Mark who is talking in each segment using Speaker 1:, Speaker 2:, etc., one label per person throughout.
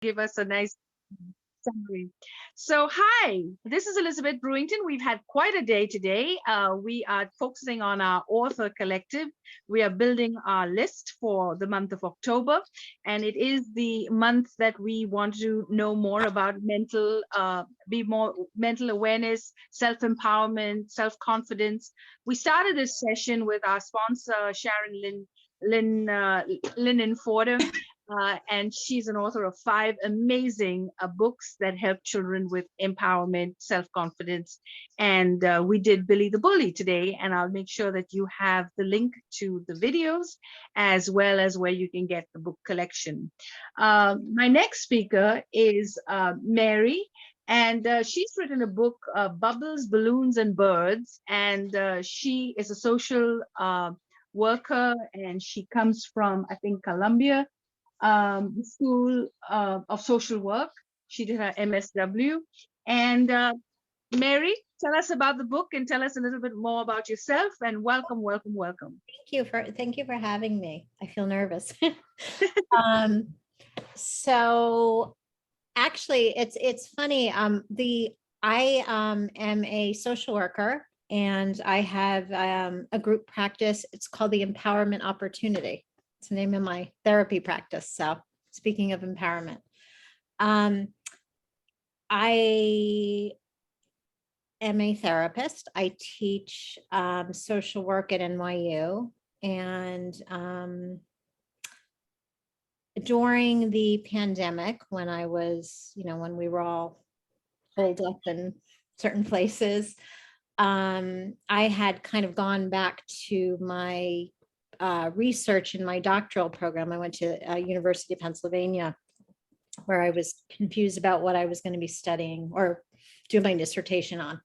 Speaker 1: give us a nice summary. So, hi, this is Elizabeth Brewington. We've had quite a day today. We are focusing on our author collective. We are building our list for the month of October, and it is the month that we want to know more about be more mental awareness, self empowerment, self confidence. We started this session with our sponsor, Sharon Lynn Fordham, and she's an author of 5 amazing books that help children with empowerment, self-confidence. And we did Billy the Bully today, and I'll make sure that you have the link to the videos as well as where you can get the book collection. My next speaker is Mary. And she's written a book, Bubbles, Balloons, and Birds. And she is a social worker, and she comes from, I think, Columbia School of Social Work. She did her MSW. And Mary, tell us about the book and tell us a little bit more about yourself. And welcome, welcome, welcome.
Speaker 2: Thank you for having me. I feel nervous. um, so actually, it's funny. I am a social worker, and I have a group practice. It's called the Empowerment Opportunity. It's the name of my therapy practice. So speaking of empowerment, I am a therapist. I teach social work at NYU, and during the pandemic, when I was, when we were all holed up in certain places, I had kind of gone back to my research in my doctoral program. I went to University of Pennsylvania, where I was confused about what I was going to be studying or do my dissertation on.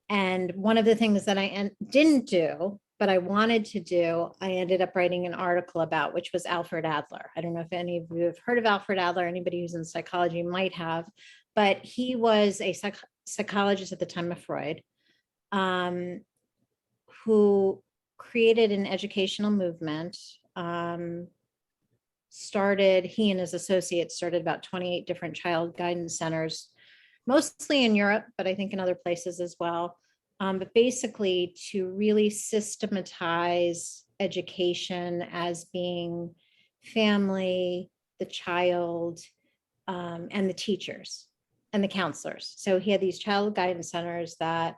Speaker 2: And one of the things that I didn't do, but I wanted to do, I ended up writing an article about, which was Alfred Adler. I don't know if any of you have heard of Alfred Adler. Anybody who's in psychology might have, but he was a psychologist at the time of Freud, who created an educational movement. He and his associates started about 28 different child guidance centers, mostly in Europe, but I think in other places as well. But basically to really systematize education as being family, the child, and the teachers and the counselors. So he had these child guidance centers that,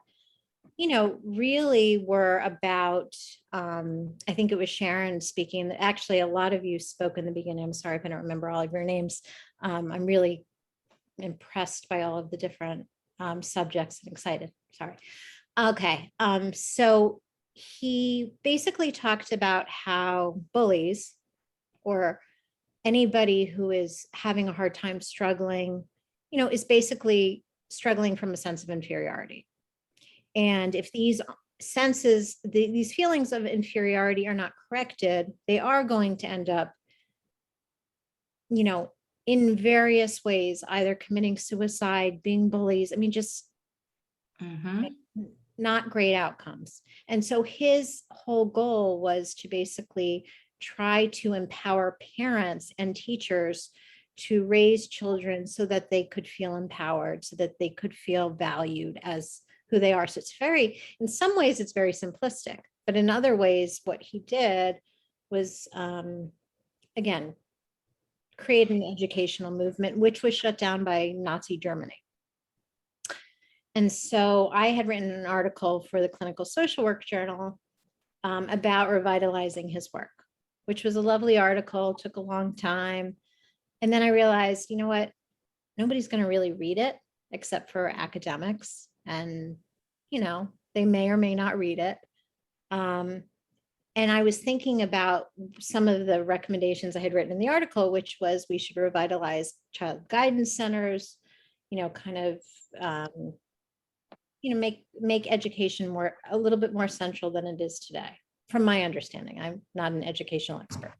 Speaker 2: really were about, I think it was Sharon speaking. Actually, a lot of you spoke in the beginning. I'm sorry if I don't remember all of your names. I'm really impressed by all of the different subjects and excited. Sorry. Okay. So he basically talked about how bullies, or anybody who is having a hard time struggling, is basically struggling from a sense of inferiority. And if these these feelings of inferiority are not corrected, they are going to end up, in various ways, either committing suicide, being bullies. I mean, just not great outcomes. And so his whole goal was to basically try to empower parents and teachers to raise children so that they could feel empowered, so that they could feel valued as who they are. So it's in some ways, it's very simplistic, but in other ways, what he did was, again, create an educational movement, which was shut down by Nazi Germany. And so I had written an article for the Clinical Social Work Journal about revitalizing his work, which was a lovely article, took a long time. And then I realized, you know what, nobody's going to really read it except for academics. And, they may or may not read it. And I was thinking about some of the recommendations I had written in the article, which was we should revitalize child guidance centers, kind of, make education a little bit more central than it is today, from my understanding. I'm not an educational expert.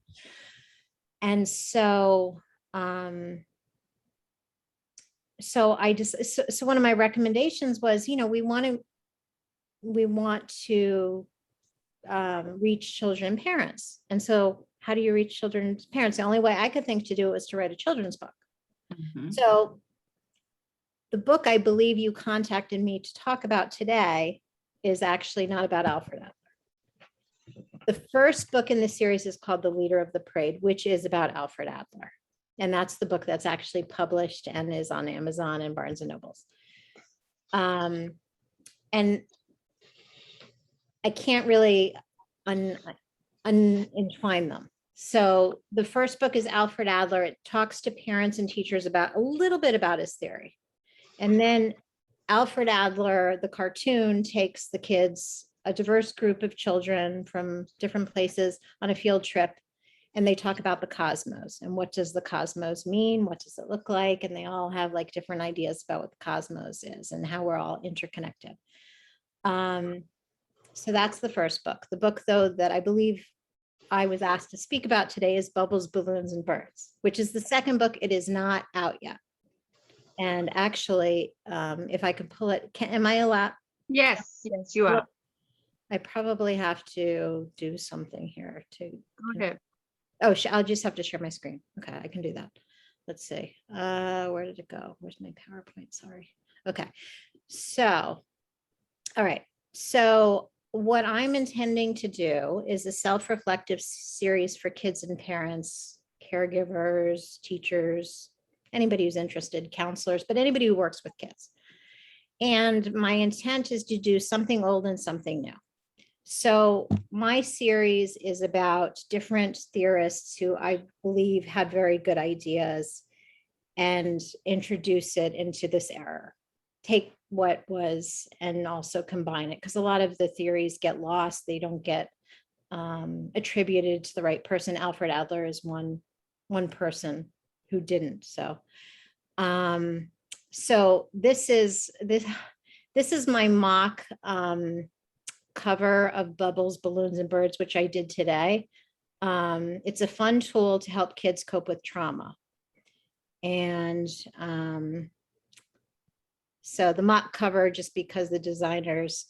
Speaker 2: And so, so one of my recommendations was, we want to reach children and parents. And so how do you reach children's parents? The only way I could think to do it was to write a children's book. So the book I believe you contacted me to talk about today is actually not about Alfred Adler. The first book in the series is called The Leader of the Parade, which is about Alfred Adler. And that's the book that's actually published and is on Amazon and Barnes and Nobles. And I can't really entwine them. So the first book is Alfred Adler. It talks to parents and teachers about a little bit about his theory. And then Alfred Adler, the cartoon, takes the kids, a diverse group of children from different places, on a field trip. And they talk about the cosmos and what does the cosmos mean? What does it look like? And they all have like different ideas about what the cosmos is and how we're all interconnected. So that's the first book. The book, though, that I believe I was asked to speak about today is Bubbles, Balloons, and Birds, which is the second book. It is not out yet. And actually, if I can pull it, am I allowed?
Speaker 1: Yes, yes, you are.
Speaker 2: I probably have to do something here to.
Speaker 1: Go ahead.
Speaker 2: Oh, I'll just have to share my screen. Okay, I can do that. Let's see. Where did it go? Where's my PowerPoint? Sorry. Okay. So, all right. So what I'm intending to do is a self-reflective series for kids and parents, caregivers, teachers, anybody who's interested, counselors, but anybody who works with kids. And my intent is to do something old and something new. So my series is about different theorists who I believe had very good ideas and introduce it into this era. Take what was and also combine it, because a lot of the theories get lost. They don't get attributed to the right person. Alfred Adler is one person who didn't. So this is my mock cover of Bubbles, Balloons, and Birds, which I did today. It's a fun tool to help kids cope with trauma. And so the mock cover, just because the designers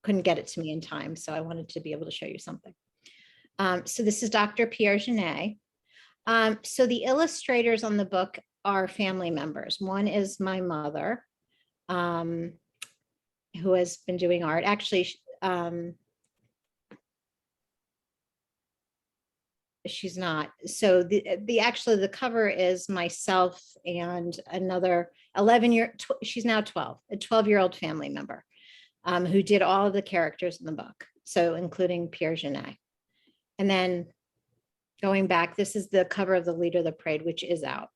Speaker 2: couldn't get it to me in time. So I wanted to be able to show you something. So this is Dr. Pierre Genet. So the illustrators on the book are family members. One is my mother, who has been doing art. Actually, she's not. So the cover is myself and another 11-year, she's now 12, a 12-year-old family member who did all of the characters in the book. So including Pierre Genet. And then going back, this is the cover of The Leader of the Parade, which is out.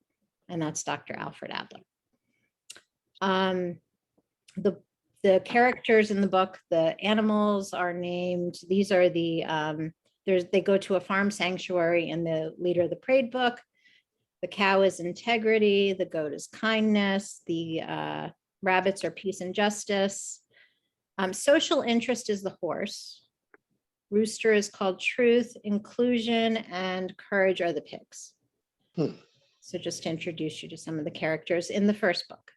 Speaker 2: And that's Dr. Alfred Adler. The characters in the book, the animals are named. These are the, they go to a farm sanctuary in the Leader of the Parade book. The cow is integrity. The goat is kindness. The rabbits are peace and justice. Social interest is the horse. Rooster is called truth. Inclusion and courage are the pigs. So just to introduce you to some of the characters in the first book.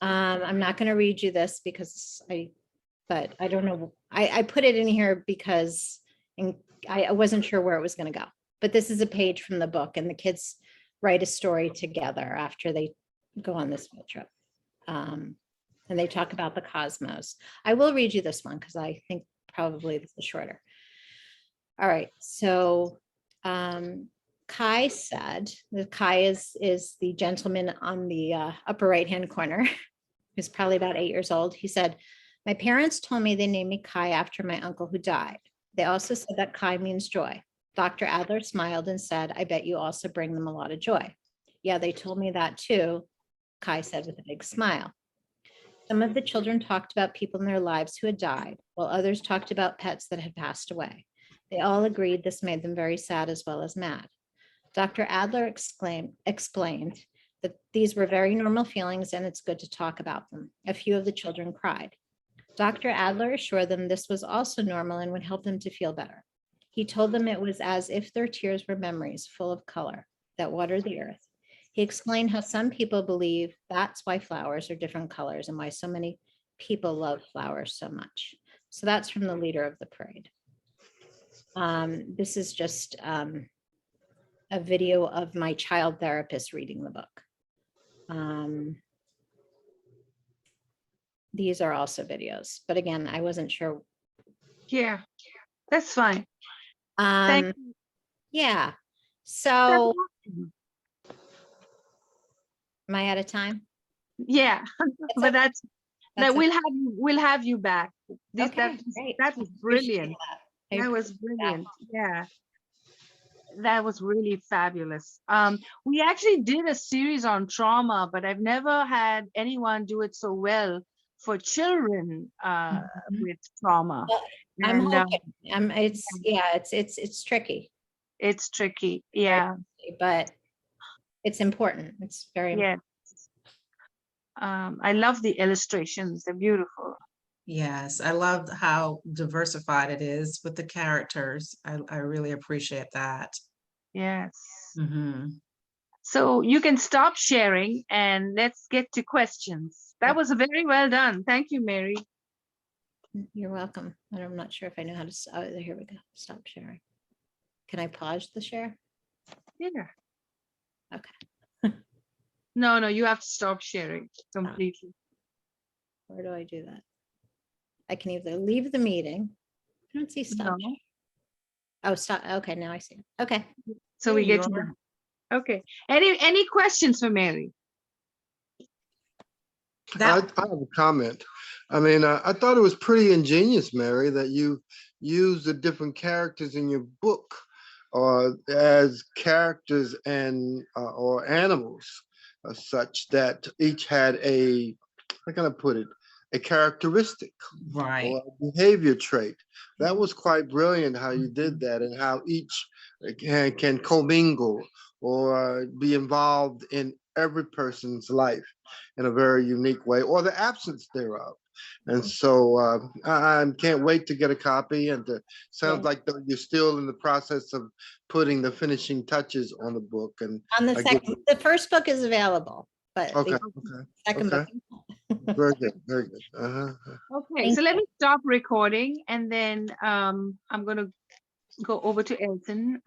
Speaker 2: I'm not going to read you this because but I don't know. I put it in here because I wasn't sure where it was going to go. But this is a page from the book, and the kids write a story together after they go on this field trip. And they talk about the cosmos. I will read you this one because I think probably this is shorter. All right. So Kai said, Kai is the gentleman on the upper right-hand corner, who's probably about 8 years old. He said, my parents told me they named me Kai after my uncle who died. They also said that Kai means joy. Dr. Adler smiled and said, I bet you also bring them a lot of joy. Yeah, they told me that too, Kai said with a big smile. Some of the children talked about people in their lives who had died, while others talked about pets that had passed away. They all agreed this made them very sad as well as mad. Dr. Adler explained that these were very normal feelings and it's good to talk about them. A few of the children cried. Dr. Adler assured them this was also normal and would help them to feel better. He told them it was as if their tears were memories full of color that water the earth. He explained how some people believe that's why flowers are different colors and why so many people love flowers so much. So that's from The Leader of the Parade. This is just a video of my child therapist reading the book. These are also videos, but again, I wasn't sure.
Speaker 1: Yeah, that's fine. Thank
Speaker 2: Um,
Speaker 1: you.
Speaker 2: yeah.
Speaker 1: That's
Speaker 2: So
Speaker 1: awesome.
Speaker 2: am I out of time?
Speaker 1: Yeah,
Speaker 2: It's
Speaker 1: but
Speaker 2: okay.
Speaker 1: that
Speaker 2: Okay.
Speaker 1: we'll have you back. This
Speaker 2: Okay, great.
Speaker 1: that was
Speaker 2: Appreciate
Speaker 1: brilliant.
Speaker 2: that. I
Speaker 1: That was
Speaker 2: appreciate that.
Speaker 1: brilliant. Yeah, that was really fabulous. We actually did a series on trauma, but I've never had anyone do it so well for children
Speaker 2: Mhm.
Speaker 1: with trauma.
Speaker 2: Well, I'm
Speaker 1: And
Speaker 2: hoping, it's tricky,
Speaker 1: it's tricky.
Speaker 2: very
Speaker 1: Yeah,
Speaker 2: tricky, but it's important. It's very important.
Speaker 1: yeah. I love the illustrations. They're beautiful.
Speaker 3: Yes, I love how diversified it is with the characters. I really appreciate that.
Speaker 1: Yes.
Speaker 3: Hmm.
Speaker 1: So you can stop sharing and let's get to questions. That was very well done. Thank you, Mary.
Speaker 2: You're welcome. And I'm not sure if I know how to, oh, here we go. Stop sharing. Can I pause the share?
Speaker 1: Yeah.
Speaker 2: Okay.
Speaker 1: No, you have to stop sharing completely.
Speaker 2: Where do I do that? I can either leave the meeting. I don't see stop.
Speaker 1: No.
Speaker 2: Oh, stop. Okay, now I see it. Okay.
Speaker 1: So
Speaker 3: There
Speaker 1: we
Speaker 3: you
Speaker 1: get to
Speaker 3: are.
Speaker 1: that. Okay. Any questions for Mary?
Speaker 4: I have a comment. I mean, I thought it was pretty ingenious, Mary, that you use the different characters in your book as characters and or animals, such that each had how can I put it, a characteristic
Speaker 3: Right.
Speaker 4: or a behavior trait. That was quite brilliant how you did that, and how each can commingle or be involved in every person's life in a very unique way, or the absence thereof. And so I can't wait to get a copy. And sounds like you're still in the process of putting the finishing touches on the book. And
Speaker 2: On the second, the first book is available, but
Speaker 4: okay,
Speaker 2: the second book.
Speaker 4: very good, very good.
Speaker 1: Okay,
Speaker 2: Thank
Speaker 1: so let
Speaker 2: you.
Speaker 1: me stop recording and then I'm going to go over to Elton.